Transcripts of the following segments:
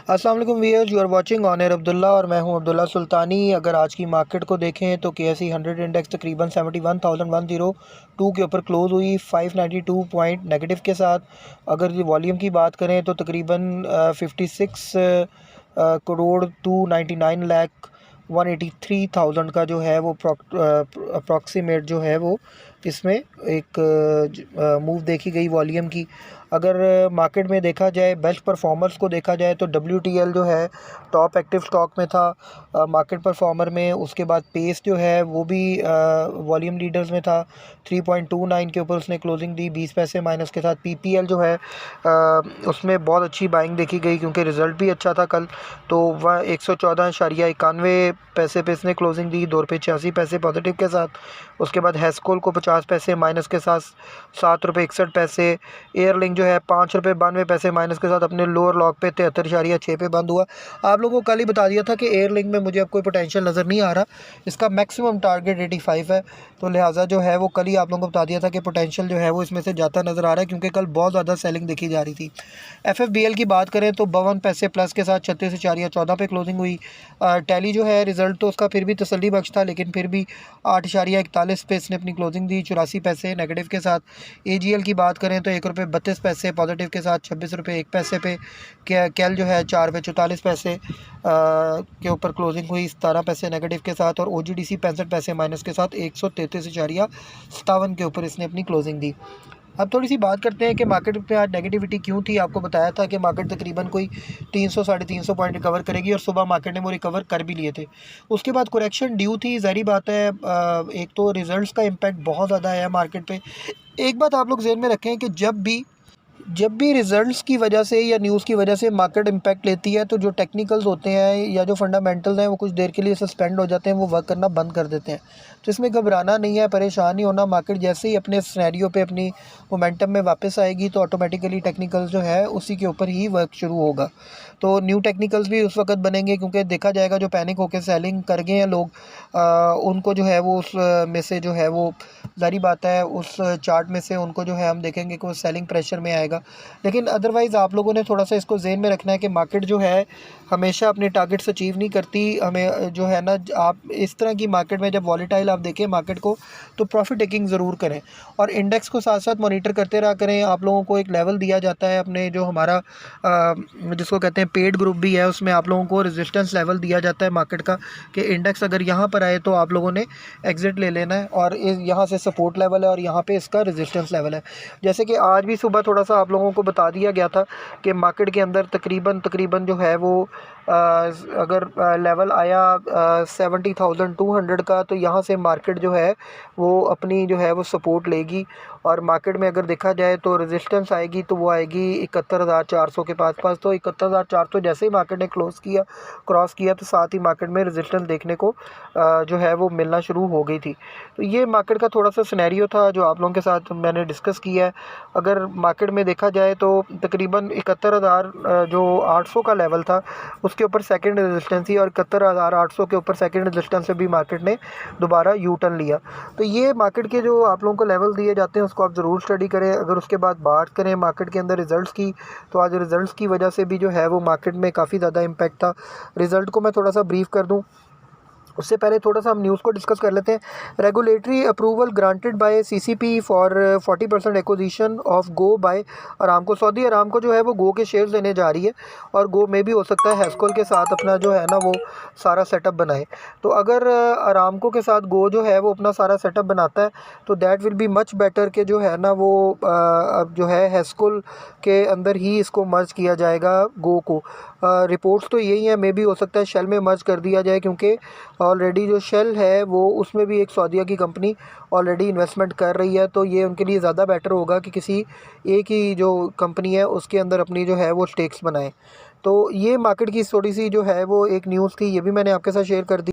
अस्सलाम वालेकुम viewers, you are watching on air Abdullah और मैं हूं अब्दुल्ला सुल्तानी। अगर आज की मार्केट को देखें तो KSE 100 इंडेक्स तकरीबन 71,102 के ऊपर क्लोज़ हुई 592 पॉइंट नेगेटिव के साथ। अगर वॉल्यूम की बात करें तो तकरीबन 56 करोड़ 299 लाख 183,000 का जो है वो अप्रॉक्सीमेट जो है वो इसमें एक मूव देखी गई वॉल्यूम की। अगर मार्केट में देखा जाए, बेस्ट परफॉर्मर्स को देखा जाए तो WTL जो है टॉप एक्टिव स्टॉक में था मार्केट परफॉर्मर में। उसके बाद पेस जो है वो भी वॉल्यूम लीडर्स में था, 3.29 के ऊपर उसने क्लोजिंग दी 20 पैसे माइनस के साथ। PPL जो है उसमें बहुत अच्छी बाइंग देखी गई क्योंकि रिज़ल्ट भी अच्छा था कल, तो वह 114.91 पैसे पे इसने क्लोजिंग दी, 2 रुपये 86 पैसे पॉजिटिव के साथ। उसके बाद हैस्कोल को 50 पैसे माइनस के साथ 7 रुपये 61 पैसे। एयरलिंक जो है 5 रुपये 92 पैसे माइनस के साथ अपने लोअर लॉक पे 73.6 पे बंद हुआ। आप लोगों को कल ही बता दिया था कि एयरलिंक में मुझे अब कोई पोटेंशियल नज़र नहीं आ रहा, इसका मैक्सिमम टारगेट 85 है, तो लिहाजा जो है वो कल ही आप लोगों को बता दिया था कि पोटेंशियल जो है वो इसमें से जाता नज़र आ रहा है क्योंकि कल बहुत ज़्यादा सेलिंग देखी जा रही थी। FFBL की बात करें तो 52 पैसे प्लस के साथ 36.14 पे क्लोजिंग हुई। टैली जो है रिज़ल्ट तो उसका फिर भी तसल्ली बख्श था, लेकिन फिर भी 8.41 पे इसने अपनी क्लोजिंग दी 84 पैसे नेगेटिव के साथ। AGL की बात करें तो 1 रुपये 32 पैसे पॉजिटिव के साथ 26 रुपये 1 पैसे पे। कैल जो है 4 रुपये 44 पैसे के ऊपर क्लोजिंग हुई 17 पैसे नेगेटिव के साथ। और OGDC 65 पैसे माइनस के साथ 133.57 के ऊपर इसने अपनी क्लोजिंग दी। अब थोड़ी सी बात करते हैं कि मार्केट पे आज नेगेटिविटी क्यों थी। आपको बताया था कि मार्केट तकरीबन कोई 300 साढ़े 300 पॉइंट रिकवर करेगी और सुबह मार्केट ने वो रिकवर कर भी लिए थे। उसके बाद करेक्शन ड्यू थी, ज़ाहिर बात है। एक तो रिज़ल्ट्स का इम्पैक्ट बहुत ज़्यादा है मार्केट पे। एक बात आप लोग ज़हन में रखें कि जब भी रिज़ल्ट्स की वजह से या न्यूज़ की वजह से मार्केट इम्पैक्ट लेती है तो जो टेक्निकल्स होते हैं या जो फंडामेंटल्स हैं वो कुछ देर के लिए सस्पेंड हो जाते हैं, वो वर्क करना बंद कर देते हैं। तो इसमें घबराना नहीं है, परेशान नहीं होना। मार्केट जैसे ही अपने सिनेरियो पे अपनी मोमेंटम में वापस आएगी तो ऑटोमेटिकली टेक्निकल्स जो है उसी के ऊपर ही वर्क शुरू होगा। तो न्यू टेक्निकल्स भी उस वक्त बनेंगे क्योंकि देखा जाएगा जो पैनिक होकर सेलिंग कर गए हैं लोग, उनको जो है वो उस में से जो है वो ज़ाहिर बात है उस चार्ट में से उनको जो है हम देखेंगे कि वो सेलिंग प्रेशर में आएगा। लेकिन अदरवाइज़ आप लोगों ने थोड़ा सा इसको ज़हन में रखना है कि मार्केट जो है हमेशा अपने टारगेट्स अचीव नहीं करती। हमें जो है ना, आप इस तरह की मार्केट में जब वॉलेटाइल आप देखें मार्केट को तो प्रॉफिट टेकिंग ज़रूर करें और इंडेक्स को साथ साथ मॉनिटर करते रहा करें। आप लोगों को एक लेवल दिया जाता है अपने जो हमारा जिसको कहते हैं पेड ग्रुप भी है, उसमें आप लोगों को रेजिस्टेंस लेवल दिया जाता है मार्केट का कि इंडेक्स अगर यहाँ पर आए तो आप लोगों ने एग्ज़िट ले लेना है और यहाँ से सपोर्ट लेवल है और यहाँ पे इसका रेजिस्टेंस लेवल है। जैसे कि आज भी सुबह थोड़ा सा आप लोगों को बता दिया गया था कि मार्केट के अंदर तकरीबन जो है वो अगर लेवल आया 70,200 का तो यहाँ से मार्केट जो है वो अपनी जो है वो सपोर्ट लेगी। और मार्केट में अगर देखा जाए तो रेजिस्टेंस आएगी तो वो आएगी 71,400 के पास। तो 71,400 जैसे ही मार्केट ने क्रॉस किया तो साथ ही मार्केट में रेजिस्टेंस देखने को जो है वो मिलना शुरू हो गई थी। तो ये मार्केट का थोड़ा सा सिनेरियो था जो आप लोगों के साथ मैंने डिस्कस किया है। अगर मार्केट में देखा जाए तो तकरीबन 71,000 जो 800 का लेवल था उसके ऊपर सेकंड रेजिस्टेंस थी और 71,800 के ऊपर सेकंड रेजिस्टेंस से भी मार्केट ने दोबारा यू टर्न लिया। तो ये मार्केट के जो आप लोगों को लेवल दिए जाते हैं उसको आप ज़रूर स्टडी करें। अगर उसके बाद बात करें मार्केट के अंदर रिज़ल्ट्स की, तो आज रिज़ल्ट्स की वजह से भी जो है वो मार्केट में काफ़ी ज़्यादा इम्पैक्ट था। रिज़ल्ट को मैं थोड़ा सा ब्रीफ कर दूँ, उससे पहले थोड़ा सा हम न्यूज़ को डिस्कस कर लेते हैं। Regulatory approval granted by CCP for 40% acquisition of go by Aramco. Saudi Aramco जो है वो गो के शेयर्स लेने जा रही है और गो में भी हो सकता है हैस्कोल के साथ अपना जो है ना वो सारा सेटअप बनाए। तो अगर अरामको के साथ गो जो है वो अपना सारा सेटअप बनाता है तो that will be much better के जो है ना वो अब जो है हैस्कोल के अंदर ही इसको मर्ज किया जाएगा गो को। रिपोर्ट्स तो यही है, मे भी हो सकता है शेल में मर्ज कर दिया जाए क्योंकि ऑलरेडी जो शेल है वो उसमें भी एक सऊदीया की कंपनी ऑलरेडी इन्वेस्टमेंट कर रही है। तो ये उनके लिए ज़्यादा बेटर होगा कि किसी एक ही जो कंपनी है उसके अंदर अपनी जो है वो स्टेक्स बनाएं। तो ये मार्केट की थोड़ी सी जो है वो एक न्यूज़ थी, ये भी मैंने आपके साथ शेयर कर दी।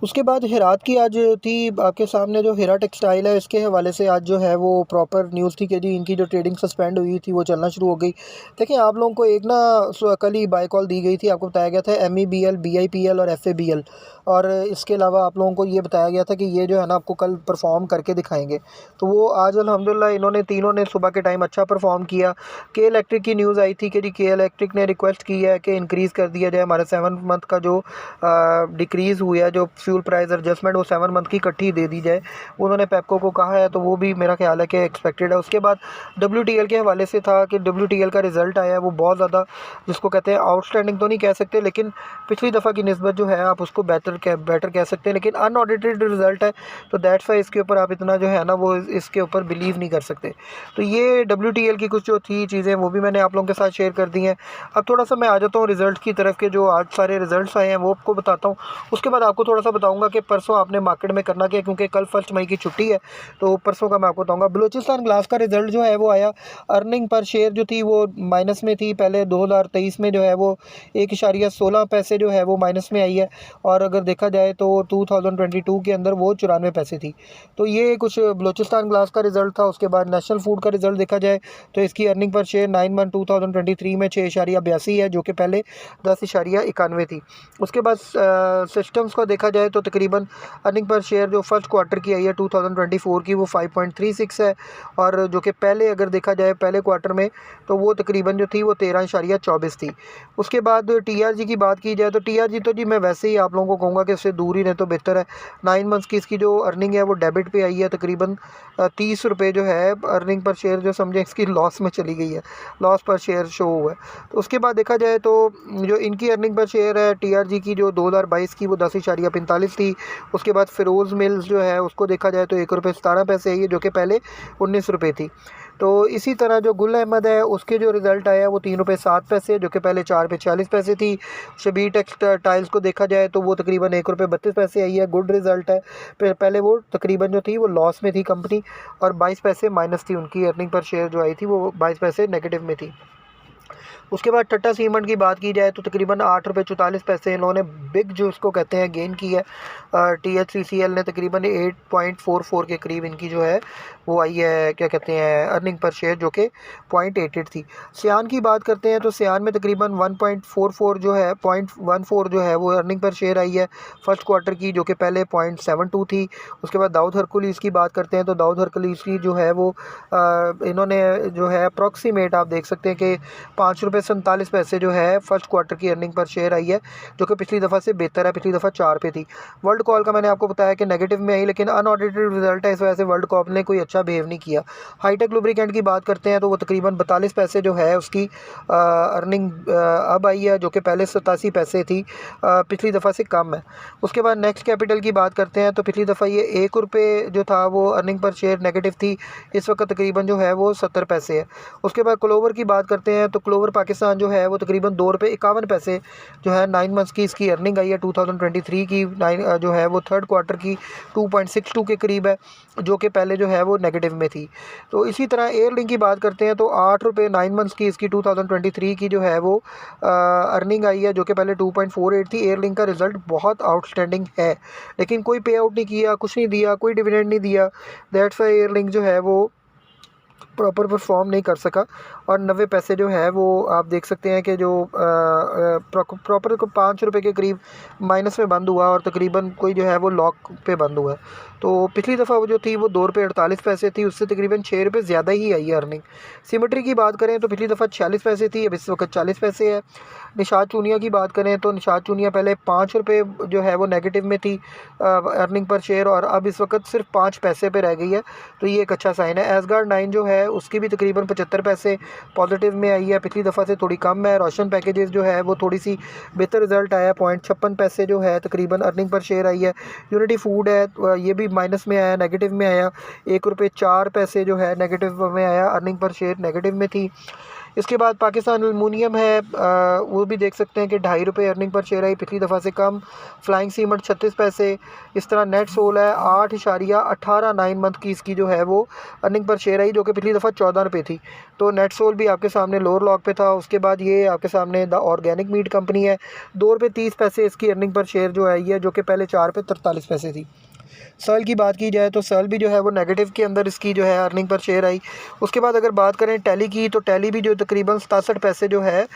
उसके बाद हेरात की आज थी आपके सामने, जो हेरा टेक्सटाइल है इसके हवाले से आज जो है वो प्रॉपर न्यूज़ थी कि जी इनकी जो ट्रेडिंग सस्पेंड हुई थी वो चलना शुरू हो गई। देखिए आप लोगों को एक ना कल ही बाय कॉल दी गई थी, आपको बताया गया था MEBL, BIPL और FABL, और इसके अलावा आप लोगों को ये बताया गया था कि ये जो है ना आपको कल परफॉर्म करके दिखाएंगे। तो वो आज अल्हम्दुलिल्लाह इन्होंने तीनों ने सुबह के टाइम अच्छा परफॉर्म किया। के इलेक्ट्रिक की न्यूज़ आई थी कि जी के इलेक्ट्रिक ने रिक्वेस्ट की है कि इंक्रीज़ कर दिया जाए हमारे 7 मंथ का जो डिक्रीज़ हुआ है, जो फ्यूल प्राइस एडजस्टमेंट वो 7 मंथ की इकट्ठी दे दी जाए। उन्होंने पेप्को को कहा है, तो वो भी मेरा ख्याल है कि एक्सपेक्टेड है। उसके बाद WTL के हवाले से था कि WTL का रिज़ल्ट आया है वो बहुत ज़्यादा, जिसको कहते हैं आउटस्टैंडिंग तो नहीं कह सकते, लेकिन पिछली दफ़ा की निस्बत जो है आप उसको बेटर कह सकते हैं, लेकिन अनऑडिटेड रिज़ल्ट है, तो दैट्स वाई इसके ऊपर आप इतना जो है ना वो इसके ऊपर बिलीव नहीं कर सकते। तो ये WTL की कुछ जो थी चीज़ें वो भी मैंने आप लोगों के साथ शेयर कर दी हैं। अब थोड़ा सा मैं आ जाता हूँ रिज़ल्ट की तरफ के, जो आज सारे रिज़ल्ट्स आए हैं वो आपको बताता हूँ। उसके बाद आपको थोड़ा सा बताऊंगा कि परसों आपने मार्केट में करना क्या है, क्योंकि कल 1 मई की छुट्टी है, तो परसों का मैं आपको बताऊंगा। बलूचिस्तान ग्लास का रिज़ल्ट जो है वो आया, अर्निंग पर शेयर जो थी वो माइनस में थी। पहले 2023 में जो है वो 1.16 पैसे जो है वो माइनस में आई है, और अगर देखा जाए तो 2022 के अंदर वो 94 पैसे थी। तो ये कुछ बलूचिस्तान ग्लास का रिज़ल्ट था। उसके बाद नेशनल फूड का रिज़ल्ट देखा जाए तो इसकी अर्निंग पर शेयर 9 मंथ 2023 में 6.82 है, जो कि पहले 10.91 थी। उसके बाद सिस्टम्स को देखा जाए तो तकरीबन अर्निंग पर शेयर जो फर्स्ट क्वार्टर की आई है 2024 की वो 5.36 है, और जो कि पहले अगर देखा जाए पहले क्वार्टर में तो वो तकरीबन जो थी वो 13.24 थी। उसके बाद TRG की बात की जाए तो TRG तो जी मैं वैसे ही आप लोगों को कहूँगा कि उससे दूर ही रहे तो बेहतर है। 9 मंथ्स की इसकी जो अर्निंग है वो डेबिट पे आई है, तकरीबन 30 रुपये जो है अर्निंग पर शेयर जो समझें इसकी लॉस में चली गई है, लॉस पर शेयर शो हुआ है। तो उसके बाद देखा जाए तो जो इनकी अर्निंग पर शेयर है TRG की जो 2022 की वो 10.45 थी। उसके बाद फिरोज़ मिल्स जो है उसको देखा जाए तो 1.17 रुपये आई है, जो कि पहले 19 रुपये थी। तो इसी तरह जो गुल अहमद है उसके जो रिज़ल्ट आया वो 3.07 जो कि पहले 4.40 थी। शबीर टेक्सटाइल्स को देखा जाए तो वो तकरीबन 1.32 आई है, गुड रिज़ल्ट है। फिर पहले वो तकरीबन जो थी वो लॉस में थी कंपनी, और 22 पैसे माइनस थी उनकी अर्निंग पर शेयर जो आई थी वो 22 पैसे नेगेटिव में थी। उसके बाद टाटा सीमेंट की बात की जाए तो तकरीबन 8.44 इन्होंने बिग जो उसको कहते हैं गेन की है। THCCL ने तकरीबन 8.44 के करीब इनकी जो है वो आई है, क्या कहते हैं अर्निंग पर शेयर, जो कि 0.88 थी। सियान की बात करते हैं तो सियान में तकरीबन 1.44 जो है 0.14 जो है वो अर्निंग पर शेयर आई है फर्स्ट क्वार्टर की, जो कि पहले 0.72 थी। उसके बाद दाऊद हरकुलीस की बात करते हैं तो दाऊद हरकुलीस की जो है वो इन्होंने जो है अप्रॉक्सीमेट आप देख सकते हैं कि 5.47 जो है फर्स्ट क्वार्टर की अर्निंग पर शेयर आई है, जो कि पिछली दफ़ा से बेहतर है, पिछली दफ़ा 4 पे थी। वर्ल्ड कॉल का मैंने आपको बताया कि नेगेटिव में आई, लेकिन अनऑडिटेड रिजल्ट है, इस वजह से वर्ल्ड कॉल ने कोई अच्छा बिहेव नहीं किया। हाईटेक लुब्रिकेंट की बात करते हैं तो वो तकरीबन 42 पैसे जो है उसकी अर्निंग अब आई है, जो कि पहले 87 पैसे थी, पिछली दफ़ा से कम है। उसके बाद नेक्स्ट कैपिटल की बात करते हैं तो पिछली दफ़ा ये 1 रुपये जो था वो अर्निंग पर शेयर नेगेटिव थी, इस वक्त तकरीबन जो है वो 70 पैसे है। उसके बाद क्लोवर की बात करते हैं तो क्लोवर पाकिस्तान जो है वो तकरीबन 2.51 रुपये जो है 9 मंथ्स की इसकी अर्निंग आई है 2023 की। जो है वो थर्ड क्वार्टर की 2.62 के करीब है, जो कि पहले जो है वो नेगेटिव में थी। तो इसी तरह एयरलिंक की बात करते हैं तो 8 रुपये 9 मंथ्स की इसकी 2023 की जो है वो अर्निंग आई है, जो कि पहले 2.48 थी। एयरलिंक का रिज़ल्ट बहुत आउटस्टैंडिंग है, लेकिन कोई पे आउट नहीं किया, कुछ नहीं दिया, कोई डिविडेंड नहीं दिया। दैट्स वाई एयरलिंक जो है वो प्रॉपर परफॉर्म नहीं कर सका, और 90 पैसे जो है वो आप देख सकते हैं कि जो प्रॉपर 5 रुपये के करीब माइनस में बंद हुआ, और तकरीबन कोई जो है वो लॉक पे बंद हुआ है। तो पिछली दफ़ा वो जो थी वो 2.48 थी, उससे तकरीबन 6 रुपये ज़्यादा ही आई है अर्निंग। सिमेट्री की बात करें तो पिछली दफ़ा 46 पैसे थी, अब इस वक्त 40 पैसे है। निशात चूनिया की बात करें तो निशात चूनिया पहले 5 रुपये जो है वो नेगेटिव में थी अर्निंग पर शेयर, और अब इस वक्त सिर्फ 5 पैसे पे रह गई है, तो ये एक अच्छा साइन है। एसगार्ड 9 जो है उसकी भी तकरीबन 75 पैसे पॉजिटिव में आई है, पिछली दफ़ा से थोड़ी कम है। रोशन पैकेजेस जो है वो थोड़ी सी बेहतर रिजल्ट आया, 0.56 पैसे जो है तकरीबन अर्निंग पर शेयर आई है। यूनिटी फूड है ये भी माइनस में आया, नेगेटिव में आया, 1.04 रुपये जो है नेगेटिव में आया, अर्निंग पर शेयर नेगेटिव में थी। इसके बाद पाकिस्तान एल्युमिनियम है, वो भी देख सकते हैं कि ₹2.5 अर्निंग पर शेयर आई, पिछली दफ़ा से कम। फ्लाइंग सीमेंट 36 पैसे। इस तरह नेट सोल है 8.18 9 मंथ की इसकी जो है वो अर्निंग पर शेयर आई, जो कि पिछली दफ़ा ₹14 थी। तो नेट सोल भी आपके सामने लोअर लॉक पे था। उसके बाद ये आपके सामने द ऑर्गेनिक मीट कंपनी है, ₹2.30 इसकी अर्निंग पर शेयर जो आई है, जो कि पहले ₹4.43 थी। सर्ल की बात की जाए तो सर्ल भी जो है वो नेगेटिव के अंदर इसकी जो है अर्निंग पर शेयर आई। उसके बाद अगर बात करें टैली की, तो टैली भी जो तकरीबन 67 पैसे जो है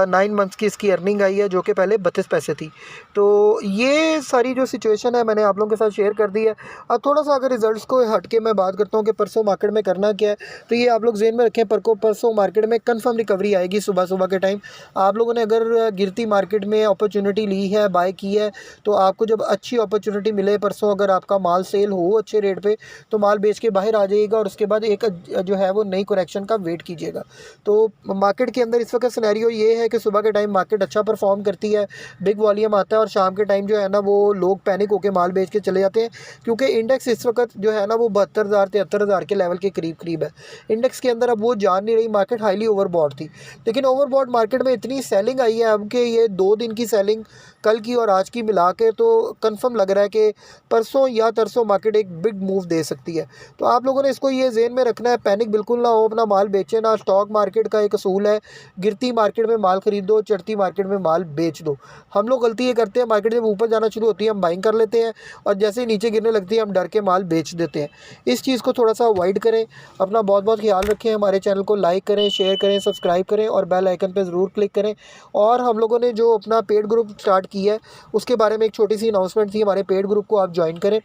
9 मंथ्स की इसकी अर्निंग आई है, जो कि पहले 32 पैसे थी। तो ये सारी जो सिचुएशन है मैंने आप लोगों के साथ शेयर कर दी है। अब थोड़ा सा अगर रिजल्ट्स को हट के मैं बात करता हूँ कि परसों मार्केट में करना क्या है, तो ये आप लोग जेहन में रखें, परसों मार्केट में कन्फर्म रिकवरी आएगी सुबह सुबह के टाइम। आप लोगों ने अगर गिरती मार्केट में अपॉर्चुनिटी ली है, बाय की है, तो आपको जब अच्छी अपॉर्चुनिटी मिले परसों, अगर आपका माल सेल हो अच्छे रेट पे, तो माल बेच के बाहर आ जाइएगा और उसके बाद एक जो है वो नई करेक्शन का वेट कीजिएगा। तो मार्केट के अंदर इस वक्त सिनेरियो ये है कि सुबह के टाइम मार्केट अच्छा परफॉर्म करती है, बिग वॉल्यूम आता है, और शाम के टाइम जो है ना वो लोग पैनिक होकर माल बेच के चले जाते हैं, क्योंकि इंडेक्स इस वक्त जो है ना वो 72,000 73,000 के लेवल के करीब है। इंडेक्स के अंदर अब वो जान नहीं रही, मार्केट हाईली ओवरबॉट थी, लेकिन ओवरबॉट मार्केट में इतनी सेलिंग आई है अब कि ये 2 दिन की सेलिंग कल की और आज की मिला के तो कंफर्म लग रहा है कि परसों या तरसों मार्केट एक बिग मूव दे सकती है। तो आप लोगों ने इसको ये ज़हन में रखना है, पैनिक बिल्कुल ना हो, अपना माल बेचे ना। स्टॉक मार्केट का एक असूल है, गिरती मार्केट में माल खरीदो, चढ़ती मार्केट में माल बेच दो। हम लोग गलती ये करते हैं, मार्केट जब ऊपर जाना शुरू होती है हम बाइंग कर लेते हैं, और जैसे ही नीचे गिरने लगती है हम डर के माल बेच देते हैं। इस चीज़ को थोड़ा सा अवॉइड करें। अपना बहुत बहुत ख्याल रखें। हमारे चैनल को लाइक करें, शेयर करें, सब्सक्राइब करें और बेल आइकन पर ज़रूर क्लिक करें। और हम लोगों ने जो अपना पेड ग्रुप स्टार्ट किया है उसके बारे में एक छोटी सी अनाउंसमेंट थी, हमारे पेड ग्रुप को आप ज्वाइन करें।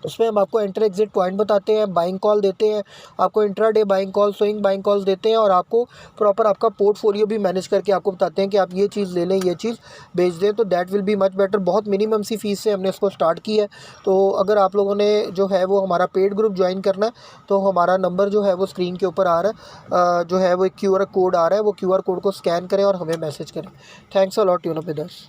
उसमें हम आपको एंटर एग्जिट पॉइंट बताते हैं, बाइंग कॉल देते हैं, आपको intraday buying call, swing buying calls देते हैं, और आपको प्रॉपर आपका पोर्टफोलियो भी मैनेज करके आपको बताते हैं कि आप ये चीज़ ले लें, ये चीज़ बेच दें। तो that will be much better. बहुत मिनिमम सी फीस से हमने इसको स्टार्ट किया है। तो अगर आप लोगों ने जो है वो हमारा पेड ग्रुप ज्वाइन करना है, तो हमारा नंबर जो है वो स्क्रीन के ऊपर आ रहा है, जो है वो एक QR कोड आ रहा है, वो QR कोड को स्कैन करें और हमें मैसेज करें। Thanks a lot, tune up with us.